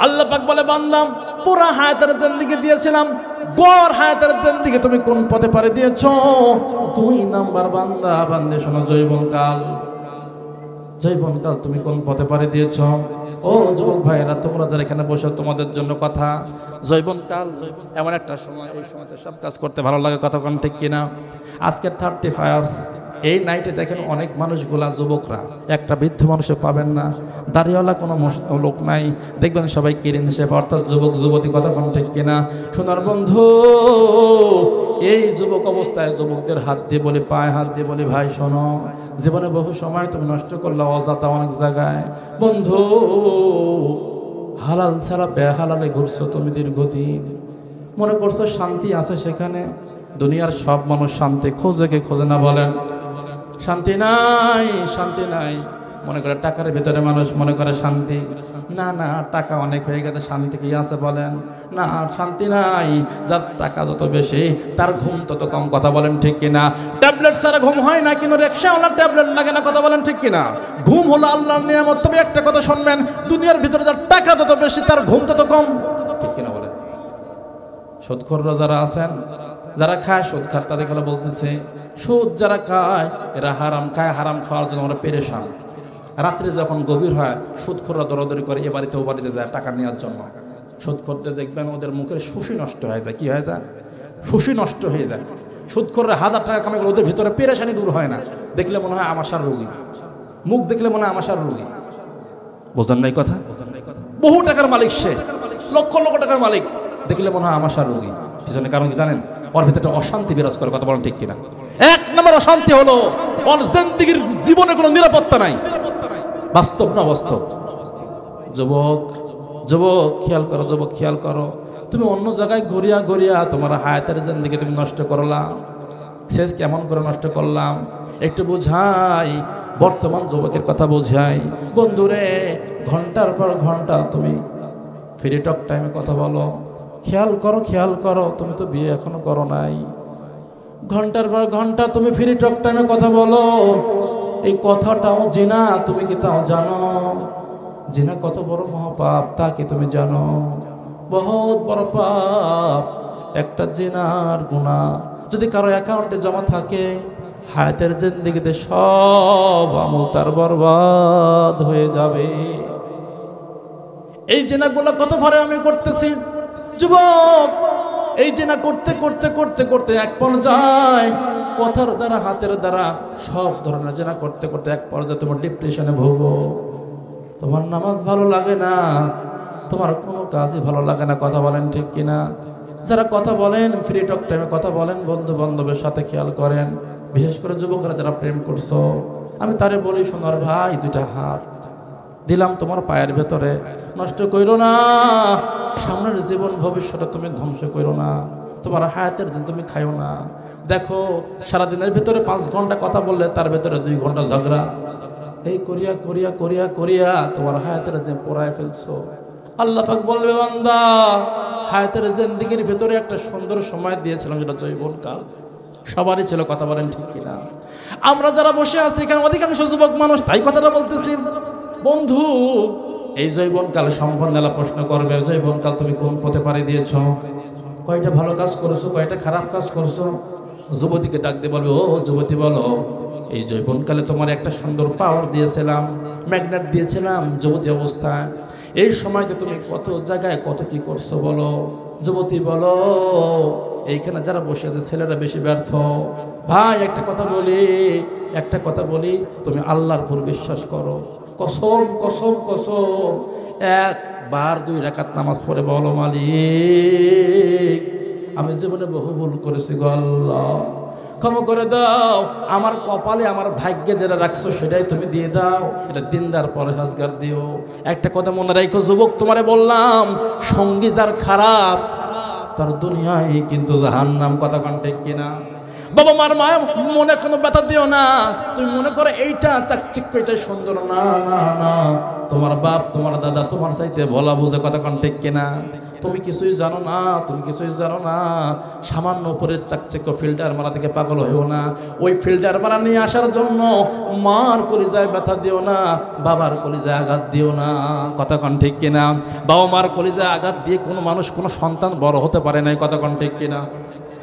আল্লাহ পাক বলে, বান্দা পুরা হায়াতের জিন্দেগি দিয়েছিলাম, গড় হায়াতের জিন্দেগি তুমি কোন পথে পারে দিয়েছো? 2 নাম্বার বান্দা বান্দে শোনো, জৈবনকাল তুমি কোন পথে পারে দিয়েছো? ও যুবক ভাইরা, তোমরা যারা এখানে বসে, তোমাদের জন্য কথা। জৈবনকাল এমন একটা সময়, এই সময়তে সব কাজ করতে ভালো লাগে। কথা কোন ঠিক কিনা? আজকে 31st এই নাইটে দেখেন অনেক মানুষগুলা যুবকরা, একটা বৃদ্ধ মানুষও পাবেন না, দাড়িওয়ালা কোনো লোক নাই, দেখবেন সবাই কিরিন শেপ, অর্থাৎ যুবক যুবতী। কথা কোন ঠিক কিনা? সোনার বন্ধু, এই যুবক অবস্থায় যুবকদের হাত দিয়ে বলি, পায়ে হাত দিয়ে বলি, ভাই শোনো, জীবনে বহু সময় তুমি নষ্ট করলে অযথা অনেক জায়গায়। বন্ধু, হালাল ছাড়া বেহালালে ঘুরছো তুমি দীর্ঘদিন, মনে করছো শান্তি আছে সেখানে। দুনিয়ার সব মানুষ শান্তি খোঁজে, কে খোঁজে না বলেন? শান্তি নাই, শান্তি নাই। মনে করে টাকার ভিতরে মানুষ মনে করে শান্তি। না না, টাকা অনেক হয়ে গেছে, শান্তি কি আছে বলেন? না, শান্তি নাই। যার টাকা যত বেশি তার ঘুম তত কম। কথা বলেন ঠিক কিনা? ট্যাবলেট ছাড়া ঘুম হয় না, কিন্তু রিকশাওয়ালার ট্যাবলেট লাগে না। কথা বলেন ঠিক কিনা? ঘুম হলো আল্লাহর নিয়ামত। তবে একটা কথা শুনবেন, দুনিয়ার ভিতরে যার টাকা যত বেশি তার ঘুম তত কম। ঠিক কিনা বলেন? সুদখোররা যারা আছেন, যারা খায় সুদ খায়, তাদের কথা বলতেছে, সুদ যারা খায় এরা হারাম খায়, হারাম খাওয়ার জন্য আমরা পেরেশান। রাত্রে যখন গভীর হয়, সুদখোররা দৌড়াদৌড়ি করে এ বাড়িতে ও বাড়িতে যায় টাকা নেওয়ার জন্য। সুদখোরদের দেখবেন ওদের মুখের সুশি নষ্ট হয়ে যায়। কি হয়ে যায়? সুশি নষ্ট হয়ে যায়। সুদখোররা 1000 টাকা কামাই করে, ওদের ভিতরে পেরেশানি দূর হয় না। দেখলে মনে হয় আমাশার রোগী, মুখ দেখলে মনে হয় আমাশার রোগী। বোঝেন নাই কথা? বহু টাকার মালিক সে, লক্ষ লক্ষ টাকার মালিক, দেখলে মনে হয় আমাশার রোগী। পিছনে কারণ কি জানেন? ওর ভিতরে অশান্তি বিরাজ করে। কথা বলেন ঠিক কিনা? 1 নম্বর অশান্তি হলো ওর জিন্দেগীর জীবনে কোনো নিরাপত্তা নাই। বাস্তব না বাস্তব? যুবক খেয়াল করো, যুবক খেয়াল করো, তুমি অন্য জায়গায় ঘুরিয়া ঘুরিয়া তোমার হায়াতের জিন্দেগি তুমি নষ্ট করলাম। শেষ কেমন করে নষ্ট করলাম একটু বুঝাই, বর্তমান যুবকের কথা বুঝাই। বন্ধুরে, ঘন্টার পর ঘন্টা তুমি ফ্রি টক টাইমে কথা বলো। খেয়াল করো, তুমি তো বিয়ে এখনো করো নাই। ঘন্টার পর ঘন্টা তুমি ফ্রি টক টাইমে কথা বলো। এই কথাটাও জিনা, তুমি কি তাও জানো? জিনা কত বড় মহাপাপ তা কি তুমি জানো? বহুত বড় পাপ একটা জিনার গুনাহ যদি কারো অ্যাকাউন্টে জমা থাকে, হায়াতের জিন্দেগিতে সব আমল তার বরবাদ হয়ে যাবে। এই জিনাগুলো কত ভারে আমি করতেছি যুবক, এই জিনা করতে করতে করতে করতে এক পর্যায়ে কথার দ্বারা হাতের দ্বারা সব ধরনের জিনা করতে করতে এক পর্যায়ে তোমার ডিপ্রেশনে ভোগো। তোমার নামাজ ভালো লাগে না, তোমার কোনো কাজই ভালো লাগে না। কথা বলেন ঠিক কিনা? যারা কথা বলেন ফ্রি টক টাইমে কথা বলেন, বন্ধু বান্ধবের সাথে খেয়াল করেন, বিশেষ করে যুবকরা যারা প্রেম করছো, আমি তারে বলি সোনার ভাই দুইটা হাত দিলাম তোমার পায়ের ভেতরে, নষ্ট কইরো না। সামনের জীবন ভবিষ্যতে তুমি ধ্বংস কইরো না, তোমার হায়াতের দিন তুমি খাইও না। দেখো সারাদিনের ভিতরে 5 ঘন্টা কথা বললে তার ভেতরে 2 ঘন্টা ঝগড়া, এই করিয়া করিয়া করিয়া করিয়া তোমার হায়াতের যে পোড়ায় ফেলছো। আল্লাহ পাক বলবে বান্দা হায়াতের জিন্দেগির ভিতরে একটা সুন্দর সময় দিয়েছিলাম, যেটা যৌবনকাল। সবারই ছিল, কথা বলেন ঠিক কিনা? আমরা যারা বসে আছি এখানে অধিকাংশ যুবক মানুষ, তাই কথাটা বলতেছি। বন্ধু এই যৌবনকাল সম্পন্নলা প্রশ্ন করবে, যৌবনকাল তুমি কোন পথে পাড়ি দিয়েছো? কয়টা ভালো কাজ করেছো, কয়টা খারাপ কাজ করছো? যুবতীকে ডাক দিয়ে বলবে, ও যুবতী বলো, এই যৌবনকালে তোমার একটা সুন্দর পাওয়ার দিয়েছিলাম, ম্যাগনেট দিয়েছিলাম যুবতী অবস্থায়। এই সময়তে তুমি কত জায়গায় কত কি করছো বলো? যুবতী বলো। এইখানে যারা বসে আছে ছেলেরা বেশি ব্যর্থ। ভাই একটা কথা বলি, তুমি আল্লাহর উপর বিশ্বাস করো। কসম কসম কসম, 1 2 রাকাত নামাজ পড়ে বলো, মালিক আমি জীবনে বহু ভুল করেছি গো আল্লাহ, ক্ষমা করে দাও। আমার কপালে আমার ভাগ্যে যেটা রাখছো সেটাই তুমি দিয়ে দাও। এটা দিনদার পরহেজগার দিও। একটা কথা মনে রাখো যুবক, তোমারে বললাম সঙ্গী যার খারাপ তার দুনিয়ায় কিন্তু জাহান্নাম। কথা কোন ঠিক কিনা? বাবা মার মায়া মনে কোনো ব্যথা দিও না। তুমি মনে করো এইটা চাকচিক্য, এটাই সুন্দর। না না না, তোমার বাপ তোমার দাদা তোমার চাইতে বলা বুঝে। কথা কোন ঠিক কিনা? তুমি কিছুই জানো না, তুমি কিছুই জানো না। সামান্য উপরের চাকচিক্য ফিল্টার মারা থেকে পাগল হইও না। ওই ফিল্টার মারা নিয়ে আসার জন্য মার কলিজায় ব্যথা দিও না, বাবার কলিজায় আঘাত দিও না। কথা কোন ঠিক কিনা? বাবা মার কলিজায় আঘাত দিয়ে কোনো মানুষ কোনো সন্তান বড় হতে পারে নাই। কথা কোন ঠিক কিনা?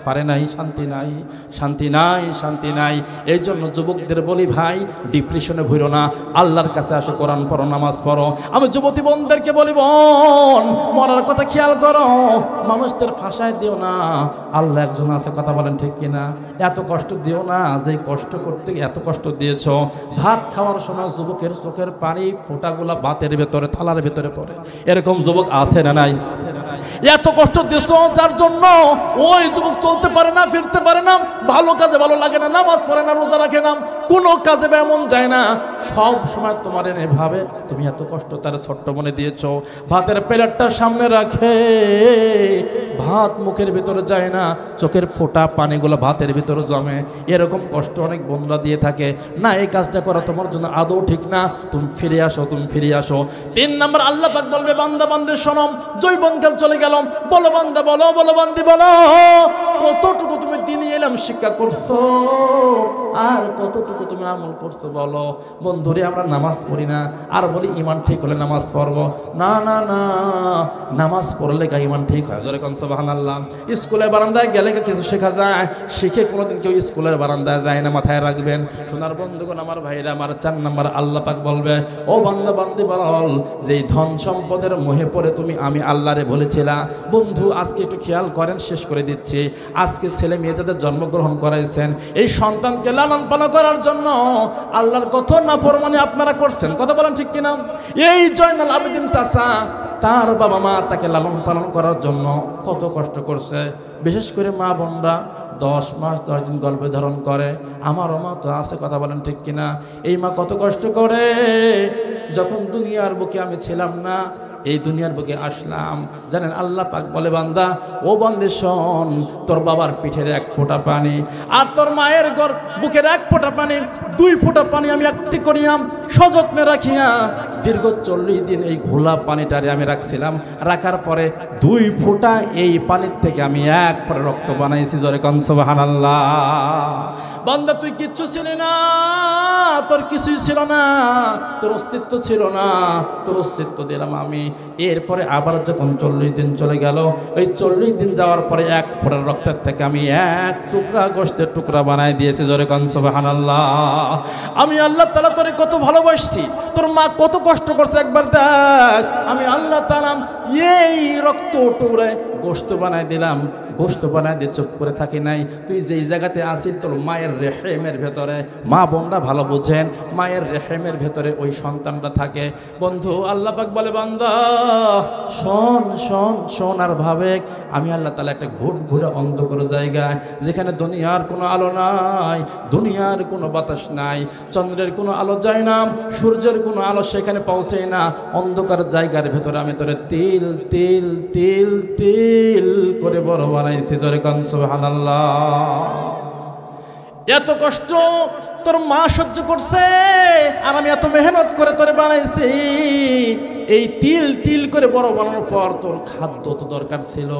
পারে নাই। শান্তি নাই, শান্তি নাই, শান্তি নাই। এই জন্য যুবকদের বলি ভাই, ডিপ্রেশনে ভুলো না, আল্লাহর কাছে আসো, কোরআন পড়ো, নামাজ পড়ো। আমি যুবতী বোনদেরকে বলি, বোন মরার কথা খেয়াল করো, মানুষদের ফাঁসায় দিও না। আল্লাহ একজন আছে। কথা বলেন ঠিক কিনা? এত কষ্ট দিও না, যে কষ্ট করতে এত কষ্ট দিয়েছ। ভাত খাওয়ার সময় যুবকের চোখের পানি ফোঁটাগুলা ভাতের ভেতরে থালার ভেতরে পড়ে, এরকম যুবক আছে না নাই? এত কষ্ট দিয়েছ যার জন্য ওই যুবক চলতে পারে না, ফিরতে পারে না, ভালো কাজে ভালো লাগে না, নামাজ পড়ে না, রোজা রাখে না, কোনো কাজে এমন যায় না। সব সময় তোমার এভাবে তুমি এত কষ্ট তার ছোট্ট মনে দিয়েছ। ভাতের প্লেটটা সামনে রাখে, ভাত মুখের ভিতরে যায় না, চোখের ফোঁটা পানিগুলো ভাতের ভিতরে জমে। এরকম কষ্ট অনেক বন্ধুরা দিয়ে থাকে না। এই কাজটা করা তোমার জন্য আদৌ ঠিক না। তুমি ফিরে আসো, তুমি ফিরে আসো। 3 নম্বর আল্লাহ পাক বলবে, বান্দা বান্দে শোনো, যৌবনকাল চলে গেল, বলো বান্দা বলো, বলো বান্দি বলো, কতটুকু তুমি দিনই এলাম শিক্ষা করছো আর কতটুকু তুমি আমল করছো বলো। বন্ধুরে আমরা নামাজ পড়ি না, আর বলি ইমান ঠিক হলে নামাজ পড়বো। না না না, নামাজ পড়লে গা ইমান ঠিক হয়। জোরে কোন সুবহানাল্লাহ। স্কুলের বারান্দায় গেলে কিছু শেখা যায়, শিখে কোনোদিন কেউ স্কুলের বারান্দায় যায় না, মাথায় রাখবেন। সোনার বন্ধুগণ, আমার ভাইরা আমার, 4 নম্বর আল্লাহ পাক বলবে, ও বান্দা বান্দি বল, যে ধন সম্পদের মোহে পড়ে তুমি আমি আল্লাহরে বলেছিলা। বন্ধু আজকে একটু খেয়াল করেন, শেষ করে দিচ্ছি। আজকে ছেলে মেয়ে যাদের জন্মগ্রহণ করাইছেন, এই সন্তানকে লালন পালন করার জন্য আল্লাহর কত নাফরমানি আপনারা করছেন। কথা বলেন ঠিক কিনা? এই জয়নাল আবেদিন চাচা, তার বাবা মা তাকে লালন পালন করার জন্য কত কষ্ট করছে। বিশেষ করে মা বোনরা 10 মাস 10 দিন গর্ভে ধারণ করে। আমারও মা তো আছে। কথা বলেন ঠিক কিনা? এই মা কত কষ্ট করে। যখন দুনিয়ার বুকে আমি ছিলাম না, এই দুনিয়ার বুকে আসলাম, জানেন আল্লাহ পাক বলে, বান্দা ও বান্দে শোন, তোর বাবার পিঠের 1 ফোঁটা পানি আর তোর মায়ের বুকের 1 ফোঁটা পানি, 2 ফোঁটা পানি আমি একটি করিয়াম সযত্নে রাখিয়া দীর্ঘ 40 দিন এই ঘোলা পানিটারে আমি রাখছিলাম। রাখার পরে 2 ফোঁটা এই পানির থেকে আমি 1 ফোঁটা রক্ত বানাইছি। জোরে কোন সুবহানাল্লাহ। বান্দা তুই কিচ্ছু ছিলি না, তোর কিছুই ছিল না, তোর অস্তিত্ব ছিল না, তোর অস্তিত্ব দিলাম আমি। এরপরে আবার যখন 40 দিন চলে গেল, ওই 40 দিন যাওয়ার পরে 1 ফোঁটা রক্তের থেকে আমি 1 টুকরা গোশতের টুকরা বানাই দিয়েছি। জোরে কোন সুবহানাল্লাহ। আমি আল্লাহ তাআলা তোরে কত ভালোবাসছি, তোর মা কত কষ্ট করছে একবার দেখ। আমি আল্লাহ তাআলা এই রক্ত টুকরায় গোশত বানাই দিলাম। গোশত বানাই দিয়ে চুপ করে থাকি নাই। তুই যেই জায়গাতে আসিস তোর মায়ের রেহেমের ভেতরে, মা বোনরা ভালো বোঝেন, মায়ের রেহেমের ভেতরে ওই সন্তানটা থাকে। বন্ধু আল্লাহ পাক বলে বান্দা শোন শোন শোন আর ভাবে, আমি আল্লাহ তাআলা একটা ঘুরে অন্ধকার জায়গায়, যেখানে দুনিয়ার কোনো আলো নাই, দুনিয়ার কোনো বাতাস নাই, চন্দ্রের কোনো আলো যায় না, সূর্যের কোনো আলো সেখানে পৌঁছে না, অন্ধকার জায়গার ভেতরে আমি তোরে তিল তিল তিল তিল করে বড় বানাইছি। জোরে কোন সুবহানাল্লাহ। এত কষ্ট তোর মা সহ্য করছে, আর আমি এত মেহনত করে তোরে বানাইছি। এই তিল তিল করে বড় বানানোর পর তোর খাদ্য তো দরকার ছিল।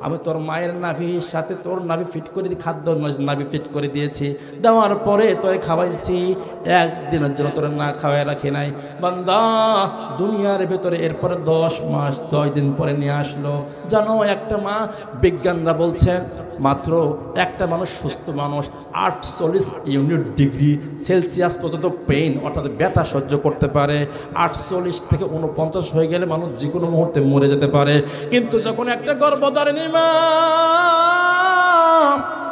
আমি তোর মায়ের নাভির সাথে তোর নাভি ফিট করে দিয়ে খাদ্য নাভি ফিট করে দিয়েছি। দেওয়ার পরে তোরে খাওয়াইছি, একদিনের জন্য তোরে না খাওয়াই রাখি নাই। বান্দা দুনিয়ার ভেতরে এরপরে 10 মাস 10 দিন পরে নিয়ে আসলো। জানো একটা মা, বিজ্ঞানরা বলছে মাত্র একটা মানুষ, সুস্থ মানুষ 48 ইউনিট ডিগ্রি সেলসিয়াস পর্যন্ত পেইন অর্থাৎ ব্যথা সহ্য করতে পারে। 48 থেকে 49 হয়ে গেলে মানুষ যে কোনো মুহূর্তে মরে যেতে পারে। কিন্তু যখন একটা গর্ভধারিণী মা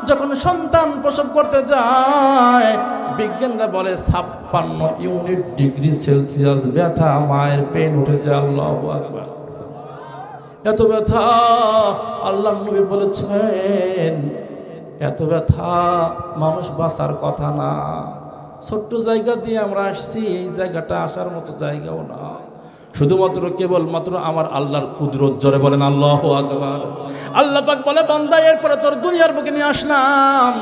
যখন সন্তান প্রসব করতে যায়, বিজ্ঞানরা বলে 56 ইউনিট ডিগ্রি সেলসিয়াস ব্যথা, মায়ের পেন উঠে যায়। আল্লাহু আকবার। এত ব্যথা আল্লাহর নবী বলেছেন, এত ব্যথা মানুষ বাঁচার কথা না। ছোট্ট জায়গা দিয়ে আমরা আসছি, এই জায়গাটা আসার মতো জায়গাও না। শুধুমাত্র কেবলমাত্র আমার আল্লাহর কুদরত। জোরে বলেন আল্লাহু আকবার। আল্লাহ পাক বলে বান্দা এরপরে তোর দুনিয়ার বুকে নিয়ে আসলাম,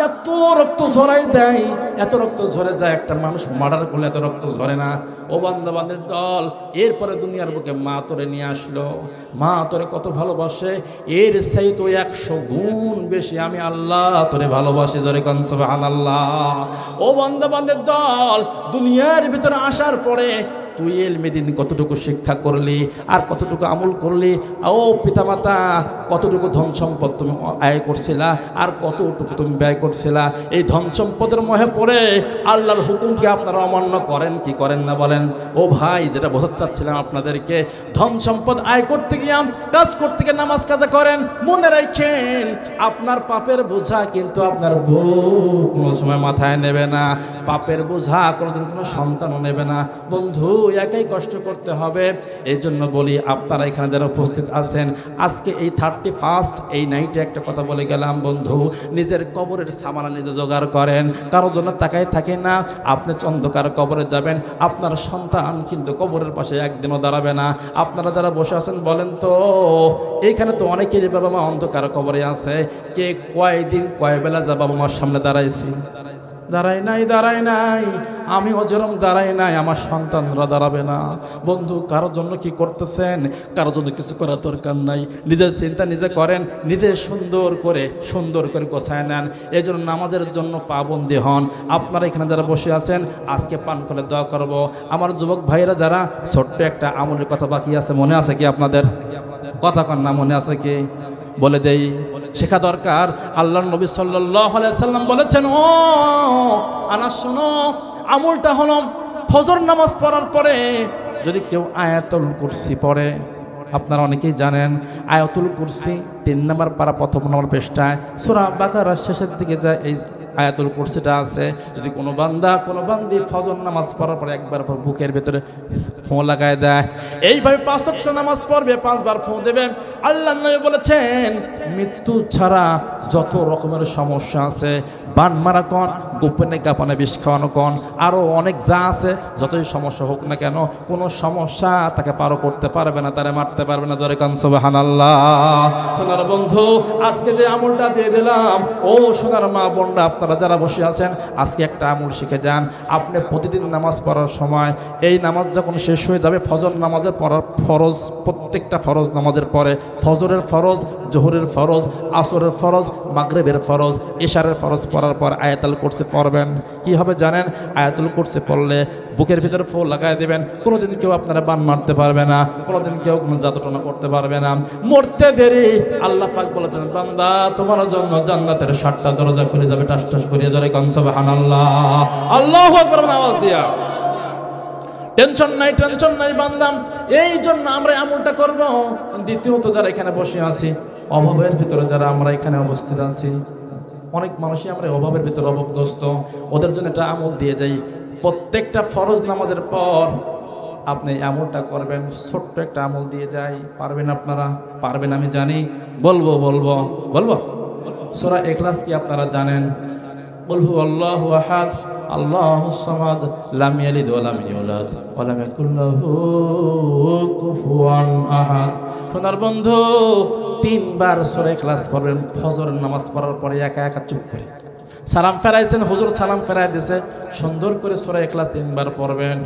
এত রক্ত ঝরাই দেয়, এত রক্ত ঝরে যায়, একটা মানুষ মার্ডার করলে এত রক্ত ঝরে না। ও বান্দা বান্দের দল, এরপরে দুনিয়ার বুকে মা তোরে নিয়ে আসলো। মা তোরে কত ভালোবাসে, এর চাইতে 100 গুণ বেশি আমি আল্লাহ তোরে ভালোবাসি। জোরে কোন সুবহানাল্লাহ। ও বান্দা বান্দের দল, দুনিয়ার ভিতরে আসার পরে তুই এলমেদিন কতটুকু শিক্ষা করলি আর কতটুকু আমল করলি, ও পিতামাতা কতটুকু ধন সম্পদ তুমি আয় করছিলা আর কতটুকু তুমি ব্যয় করছিলা। এই ধন সম্পদের মহে পড়ে আল্লাহর হুকুমকে আপনারা অমান্য করেন কি করেন না বলেন? ও ভাই, যেটা বোঝাতে চাচ্ছিলাম আপনাদেরকে, ধন সম্পদ আয় করতে গিয়ে, কাজ করতে গিয়ে নামাজ কাজা করেন, মনে রাখেন আপনার পাপের বোঝা কিন্তু আপনার বউ কোনো সময় মাথায় নেবে না, পাপের বোঝা কোনোদিন কোনো সন্তানও নেবে না। বন্ধু একাই কষ্ট করতে হবে। এই জন্য বলি আপনারা এখানে যারা উপস্থিত আছেন, আজকে এই 31 এই নাইটে একটা কথা বলে গেলাম, বন্ধু নিজের কবরের সামানা নিজে জোগাড় করেন, কারোর জন্য তাকাই থাকে না। আপনি অন্ধকার কবরে যাবেন, আপনার সন্তান কিন্তু কবরের পাশে একদিনও দাঁড়াবে না। আপনারা যারা বসে আছেন বলেন তো, এইখানে তো অনেকেরই বাবা মা অন্ধকার কবরে আছে, কে কয়দিন কয় বেলা যা বাবা মার সামনে দাঁড়াইছি? দাঁড়াই নাই। আমি অজরম দাঁড়াই নাই, আমার সন্তানরা দাঁড়াবে না। বন্ধু কারোর জন্য কি করতেছেন? কারোর জন্য কিছু করার দরকার নাই। নিজের চিন্তা নিজে করেন, নিজে সুন্দর করে গোছায় নেন। এই জন্য নামাজের জন্য পাবন্দী হন। আপনারা এখানে যারা বসে আছেন, আজকে পান করে দোয়া করব। আমার যুবক ভাইয়েরা যারা, ছোট্ট একটা আমলের কথা বাকি আছে, মনে আছে কি আপনাদের? কথা কন না, মনে আছে কি? বলে দেই, শেখা দরকার। আল্লাহর নবী সাল্লাল্লাহু আলাইহি সাল্লাম বলেছেন, ও আনাস শোনো, আমলটা হলো ফজর নামাজ পড়ার পরে যদি কেউ আয়াতুল কুরসি পড়ে। আপনারা অনেকেই জানেন আয়াতুল কুরসি 3 নম্বর পারা 1ম নম্বর পৃষ্ঠায় সূরা বাকারার শেষের দিকে যায় এই আয়াতুল কুরসিটা আছে। যদি কোনো বান্দি ফজর নামাজ পড়ার পরে একবার বুকের ভেতরে ফোঁ লাগায় দেয়, এইভাবে 5 ওয়াক্ত নামাজ পড়বে, 5 বার ফোঁ দেবে, আল্লাহ নবী বলেছেন মৃত্যু ছাড়া যত রকমের সমস্যা আছে বান মারা কন, গোপনে গাপনে বিষ খাওয়ানো কন, আরও অনেক যা আছে, যতই সমস্যা হোক না কেন কোনো সমস্যা তাকে পারও করতে পারবে না, তারা মারতে পারবে না। জোরে কান সুবহানাল্লাহ। সোনার বন্ধু, আজকে যে আমলটা দিয়ে দিলাম, ও সোনার মা বোনরা আপনারা যারা বসে আছেন, আজকে একটা আমল শিখে যান। আপনি প্রতিদিন নামাজ পড়ার সময় এই নামাজ যখন শেষ হয়ে যাবে, ফজর নামাজের পড়ার ফরজ, প্রত্যেকটা ফরজ নামাজের পরে ফজরের ফরজ, জোহরের ফরজ, আসরের ফরজ, মাগরিবের ফরজ, ইশারের ফরজ পড়ার পর আয়াতুল কুরসি পড়বেন। কি হবে জানেন? আয়াতুল কুরসি পড়লে বুকের ভিতরে ফু লাগাই দেবেন। কোনোদিন কেউ আপনারা বান মারতে পারবে না, কোনোদিন কেউ কোনো জাদুটনা করতে পারবে না। মরতে দেরি আল্লাহ পাক বলেছেন, বান্দা তোমার জন্য জান্নাতের 7টা দরজা খুলে যাবে, টাস টাস করিয়ে। জোরে কান সুবহানাল্লাহ। আল্লাহু আকবার আওয়াজ দিয়া। টেনশন নাই বান্দা। এই জন্য আমরা আমলটা করব। দ্বিতীয়ত যারা এখানে বসে আছি, অভাবের ভিতরে যারা আমরা এখানে উপস্থিত আছি, অনেক মানুষই আমরা অভাবের ভিতরে অভাবগ্রস্ত, ওদের জন্য একটা আমল দিয়ে যাই। প্রত্যেকটা ফরজ নামাজের পর আপনি আমলটা করবেন, ছোট্ট একটা আমল দিয়ে যাই। পারবেন আপনারা? পারবেন আমি জানি। বলবো সূরা ইখলাস কি আপনারা জানেন? কুল হুয়াল্লাহু আহাদ আল্লাহুস সামাদ লাম ইয়ালিদ ওয়া লাম ইউলাদ ওয়া লাম ইয়াকুল লাহু কুফুয়ান আহাদ। সোনার বন্ধু, 3 বার সূরা ইখলাস পড়বেন ফজরের নামাজ পড়ার পরে, একা একা চুপ করে। সালাম ফেরাইছেন, হুজুর সালাম ফেরাই দিয়েছে, সুন্দর করে সূরা ইখলাস 3 বার পড়বেন।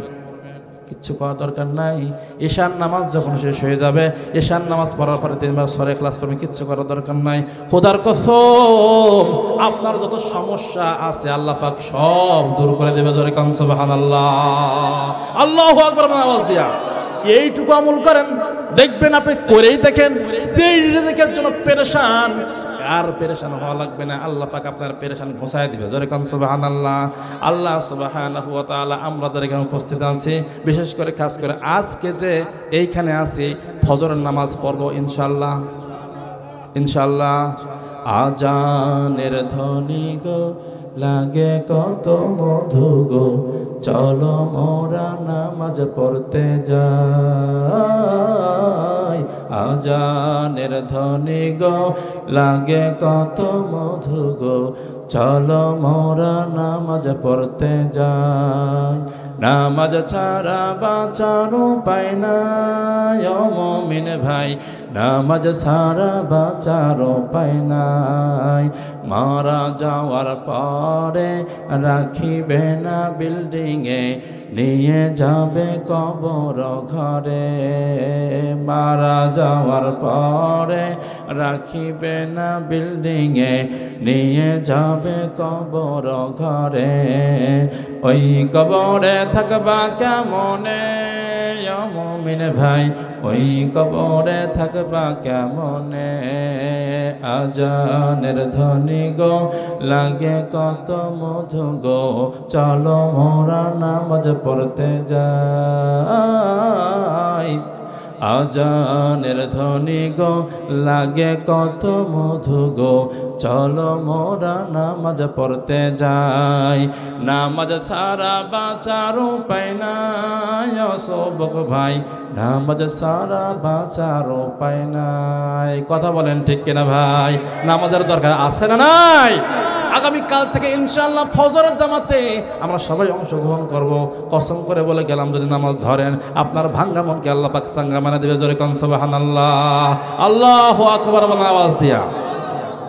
কিচ্ছু করার দরকার নাই। ঈশার নামাজ যখন শেষ হয়ে যাবে, ঈশার নামাজ পড়ার পরে 3 বার সূরা ইখলাস পড়বেন। কিচ্ছু করার দরকার নাই। খোদার কসম, আপনার যত সমস্যা আছে আল্লাহ পাক সব দূর করে দেবে। জোরে কান সুবহানাল্লাহ। আল্লাহু আকবার আওয়াজ দিয়া। এইটুকু আমল করেন, দেখবেন আপনি করেই দেখেন, যেই রিজিকের জন্য পেরেশান, আর পেরেশান হওয়া লাগবে না। আল্লাহ পাক আপনার পেরেশান ঘোষায় দিবে। জোরে কান সুবহানাল্লাহ। আল্লাহ সুবহানাহু ওয়া তাআলা আমরা যারা এখানে উপস্থিত আছি, বিশেষ করে খাস করে আজকে যে এইখানে আছি, ফজরের নামাজ পড়ব ইনশাআল্লাহ। আজানের ধ্বনি গো লাগে কত মধু গো, চলো মোরা নামাজ পড়তে যাই। আজানের ধ্বনি গো লাগে কত মধু গো, চলো মোরা নামাজ পড়তে যাই। নামাজ ছাড়া বাঁচার উপায় নাই ও মুমিন ভাই, নামাজ ছাড়া বাঁচার উপায় নাই। মারা যাওয়ার পরে রাখিবে না বিল্ডিংয়ে, নিয়ে যাবে কবর ঘরে। মারা যাওয়ার পরে রাখিবে না বিল্ডিংয়ে, নিয়ে যাবে কবর ঘরে। ওই কবরে থাকবা কেমনে ও মুমিন ভাই, ওই কবরে থাকবা কেমনে। আজানের ধ্বনি গো লাগে কত মধু গো, চলো মোরা নামাজ পড়তে যাই। আজানের ধ্বনি গো লাগে কত মধু গো, চলো মোরা নামাজ পড়তে যাই। নামাজ সারা বাঁচার উপায় নাই ও সবক ভাই, নামাজ সারা বাঁচার উপায় নাই। কথা বলেন ঠিক কিনা ভাই? নামাজের দরকার আছে না নাই? আগামীকাল থেকে ইনশাআল্লাহ ফজরের জামাতে আমরা সবাই অংশগ্রহণ করব। কসম করে বলে গেলাম, যদি নামাজ ধরেন আপনার ভাঙ্গা মনকে আল্লাহ পাক চাঙ্গা বানিয়ে দেবে। জোরে কান সুবহানাল্লাহ। আল্লাহু আকবার আওয়াজ দিয়া।